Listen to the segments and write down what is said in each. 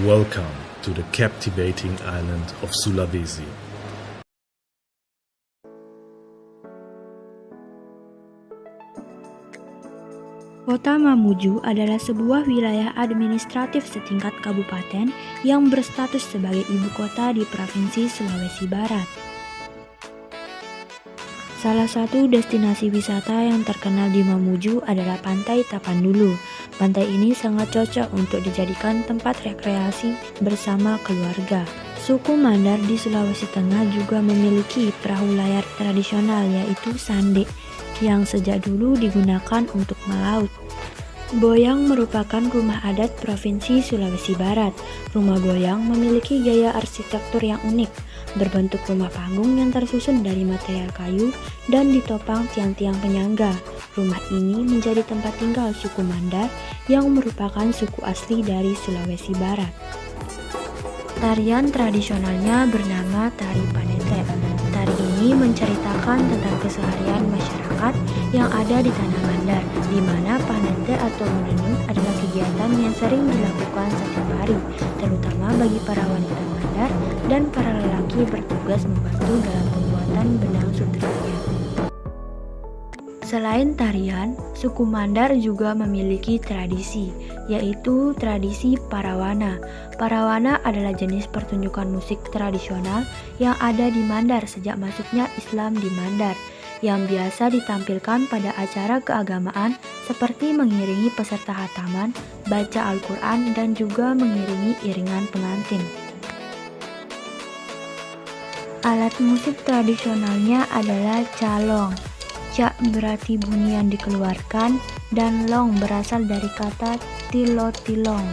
Welcome to the captivating island of Sulawesi. Kota Mamuju adalah sebuah wilayah administratif setingkat kabupaten yang berstatus sebagai ibu kota di Provinsi Sulawesi Barat. Salah satu destinasi wisata yang terkenal di Mamuju adalah Pantai Tapandulu. Pantai ini sangat cocok untuk dijadikan tempat rekreasi bersama keluarga. Suku Mandar di Sulawesi Tengah juga memiliki perahu layar tradisional yaitu sande, yang sejak dulu digunakan untuk melaut. Boyang merupakan rumah adat Provinsi Sulawesi Barat. Rumah Boyang memiliki gaya arsitektur yang unik, berbentuk rumah panggung yang tersusun dari material kayu dan ditopang tiang-tiang penyangga. Rumah ini menjadi tempat tinggal suku Mandar yang merupakan suku asli dari Sulawesi Barat. Tarian tradisionalnya bernama Tari Panete. Tari ini menceritakan tentang keseharian masyarakat yang ada di Tanah Mandar, di mana panete atau menenun adalah kegiatan yang sering dilakukan setiap hari, terutama bagi para wanita Mandar dan para lelaki bertugas membantu dalam pembuatan benang sutranya. Selain tarian, suku Mandar juga memiliki tradisi, yaitu tradisi Parawana. Parawana adalah jenis pertunjukan musik tradisional yang ada di Mandar sejak masuknya Islam di Mandar, yang biasa ditampilkan pada acara keagamaan seperti mengiringi peserta khataman, baca Al-Quran, dan juga mengiringi iringan pengantin. Alat musik tradisionalnya adalah calong. Ca berarti bunyi yang dikeluarkan, dan long berasal dari kata tilo-tilong.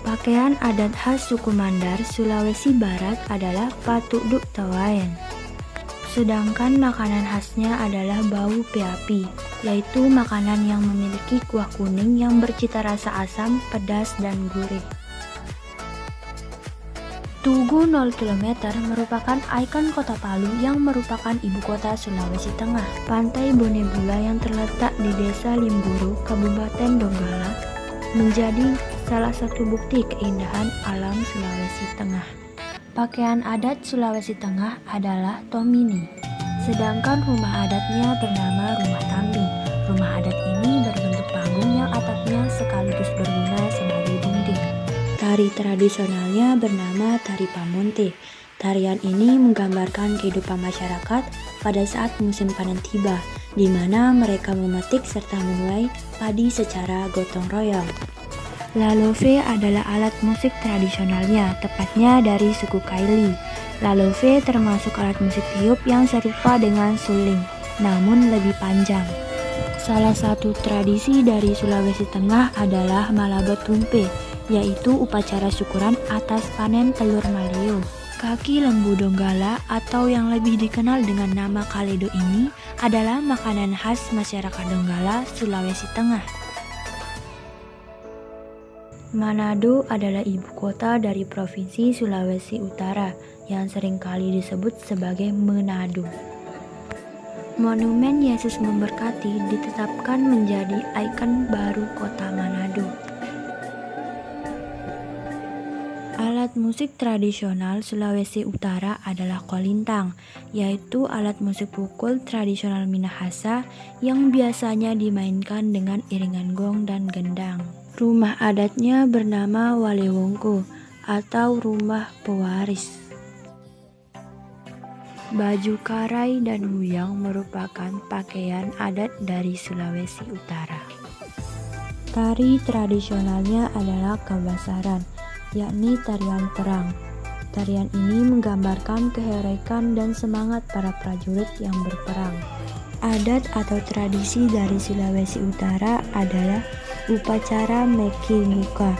Pakaian adat khas suku Mandar Sulawesi Barat adalah patuduk tawaen. Sedangkan makanan khasnya adalah bau peapi, yaitu makanan yang memiliki kuah kuning yang bercita rasa asam, pedas, dan gurih. Tugu 0 km merupakan ikon kota Palu yang merupakan ibu kota Sulawesi Tengah. Pantai Bonebula yang terletak di Desa Limburu, Kabupaten Donggala, menjadi salah satu bukti keindahan alam Sulawesi Tengah. Pakaian adat Sulawesi Tengah adalah tomini, sedangkan rumah adatnya bernama rumah tambi. Rumah adat ini berbentuk panggung yang atapnya sekaligus berguna sebagai dinding. Tari tradisionalnya bernama Tari Pamonte. Tarian ini menggambarkan kehidupan masyarakat pada saat musim panen tiba, di mana mereka memetik serta menuai padi secara gotong royong. Lalove adalah alat musik tradisionalnya, tepatnya dari suku Kaili. Lalove termasuk alat musik tiup yang serupa dengan suling, namun lebih panjang. Salah satu tradisi dari Sulawesi Tengah adalah Malabot Tumpe, yaitu upacara syukuran atas panen telur maleo. Kaki lembu Donggala atau yang lebih dikenal dengan nama Kaledo ini adalah makanan khas masyarakat Donggala, Sulawesi Tengah. Manado adalah ibu kota dari Provinsi Sulawesi Utara yang seringkali disebut sebagai Menado. Monumen Yesus Memberkati ditetapkan menjadi ikon baru kota Manado. Alat musik tradisional Sulawesi Utara adalah kolintang, yaitu alat musik pukul tradisional Minahasa yang biasanya dimainkan dengan iringan gong dan gendang. Rumah adatnya bernama Walewongko atau rumah pewaris. Baju karai dan wuyang merupakan pakaian adat dari Sulawesi Utara. Tari tradisionalnya adalah Kabasaran, yakni tarian perang. Tarian ini menggambarkan keheroikan dan semangat para prajurit yang berperang. Adat atau tradisi dari Sulawesi Utara adalah upacara Meki Muka,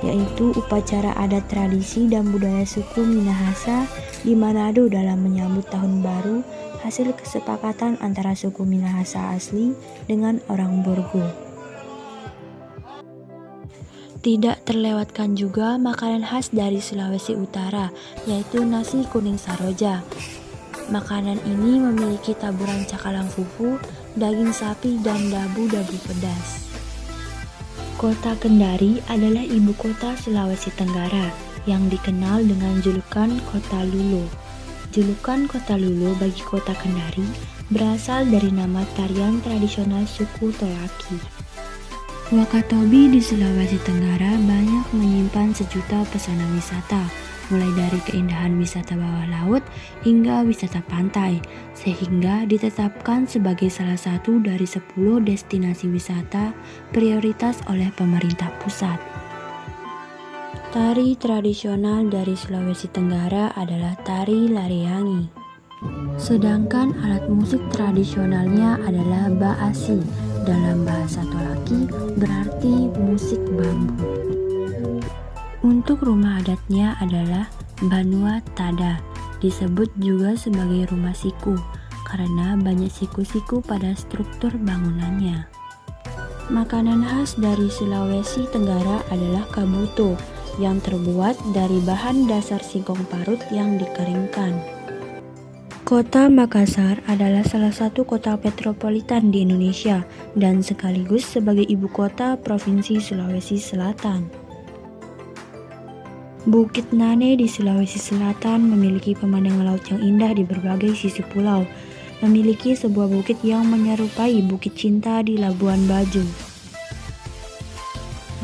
yaitu upacara adat tradisi dan budaya suku Minahasa di Manado dalam menyambut tahun baru, hasil kesepakatan antara suku Minahasa asli dengan orang Borgo. Tidak terlewatkan juga makanan khas dari Sulawesi Utara, yaitu nasi kuning saroja. Makanan ini memiliki taburan cakalang fufu, daging sapi, dan dabu-dabu pedas. Kota Kendari adalah ibu kota Sulawesi Tenggara yang dikenal dengan julukan Kota Lulo. Julukan Kota Lulo bagi Kota Kendari berasal dari nama tarian tradisional suku Tolaki. Wakatobi di Sulawesi Tenggara banyak menyimpan sejuta pesona wisata, mulai dari keindahan wisata bawah laut hingga wisata pantai, sehingga ditetapkan sebagai salah satu dari 10 destinasi wisata prioritas oleh pemerintah pusat. Tari tradisional dari Sulawesi Tenggara adalah tari Lareyangi. Sedangkan alat musik tradisionalnya adalah baasi, dalam bahasa Tolaki berarti musik bambu. Untuk rumah adatnya adalah Banua Tada, disebut juga sebagai rumah siku karena banyak siku-siku pada struktur bangunannya. Makanan khas dari Sulawesi Tenggara adalah kabuto yang terbuat dari bahan dasar singkong parut yang dikeringkan. Kota Makassar adalah salah satu kota metropolitan di Indonesia dan sekaligus sebagai ibu kota Provinsi Sulawesi Selatan. Bukit Nane di Sulawesi Selatan memiliki pemandangan laut yang indah di berbagai sisi pulau, memiliki sebuah bukit yang menyerupai Bukit Cinta di Labuan Bajo.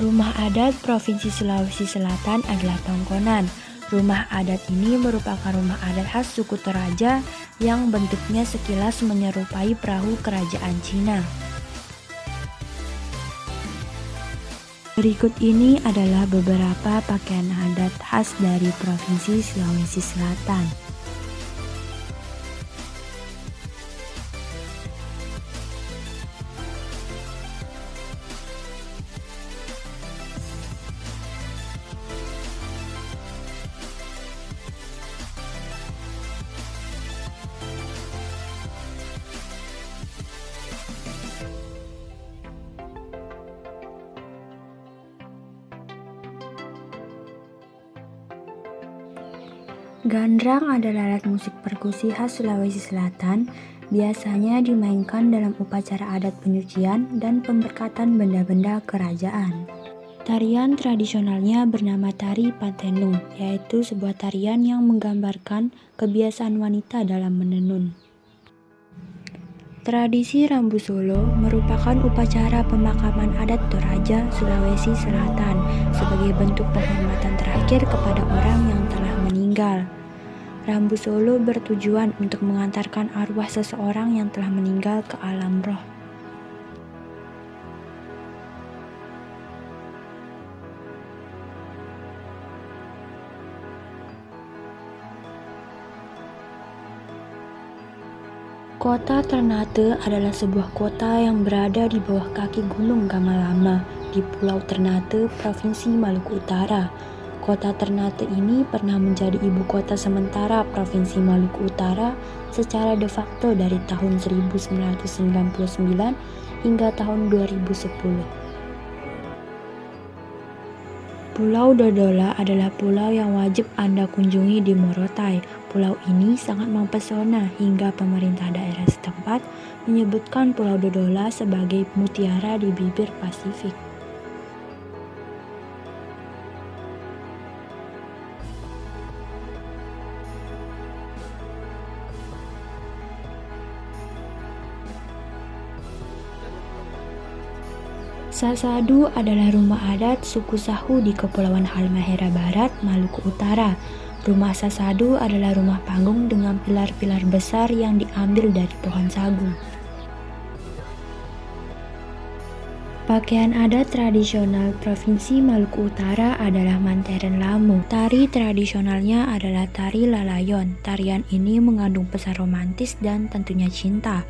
Rumah adat Provinsi Sulawesi Selatan adalah Tongkonan. Rumah adat ini merupakan rumah adat khas suku Toraja yang bentuknya sekilas menyerupai perahu kerajaan Cina. Berikut ini adalah beberapa pakaian adat khas dari Provinsi Sulawesi Selatan. Gandrang adalah alat musik perkusi khas Sulawesi Selatan, biasanya dimainkan dalam upacara adat penyucian dan pemberkatan benda-benda kerajaan. Tarian tradisionalnya bernama Tari Pantenung, yaitu sebuah tarian yang menggambarkan kebiasaan wanita dalam menenun. Tradisi Rambu Solo merupakan upacara pemakaman adat Toraja, Sulawesi Selatan sebagai bentuk penghormatan terakhir kepada orang yang telah meninggal. Rambu Solo bertujuan untuk mengantarkan arwah seseorang yang telah meninggal ke alam roh. Kota Ternate adalah sebuah kota yang berada di bawah kaki Gunung Gamalama di Pulau Ternate, Provinsi Maluku Utara. Kota Ternate ini pernah menjadi ibu kota sementara Provinsi Maluku Utara secara de facto dari tahun 1999 hingga tahun 2010. Pulau Dodola adalah pulau yang wajib Anda kunjungi di Morotai. Pulau ini sangat mempesona hingga pemerintah daerah setempat menyebutkan Pulau Dodola sebagai mutiara di bibir Pasifik. Sasadu adalah rumah adat suku Sahu di Kepulauan Halmahera Barat, Maluku Utara. Rumah Sasadu adalah rumah panggung dengan pilar-pilar besar yang diambil dari pohon sagu. Pakaian adat tradisional Provinsi Maluku Utara adalah Manteren Lamu. Tari tradisionalnya adalah tari lalayon. Tarian ini mengandung pesan romantis dan tentunya cinta.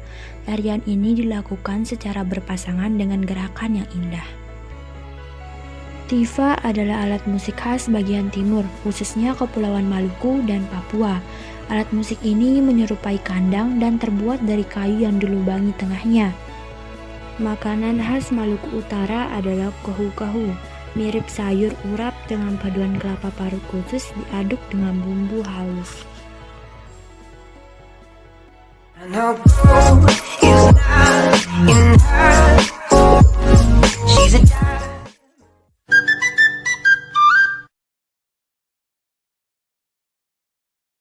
Tarian ini dilakukan secara berpasangan dengan gerakan yang indah. Tifa adalah alat musik khas bagian timur, khususnya Kepulauan Maluku dan Papua. Alat musik ini menyerupai kandang dan terbuat dari kayu yang dilubangi tengahnya. Makanan khas Maluku Utara adalah kohu-kohu, mirip sayur urap dengan paduan kelapa parut khusus diaduk dengan bumbu halus.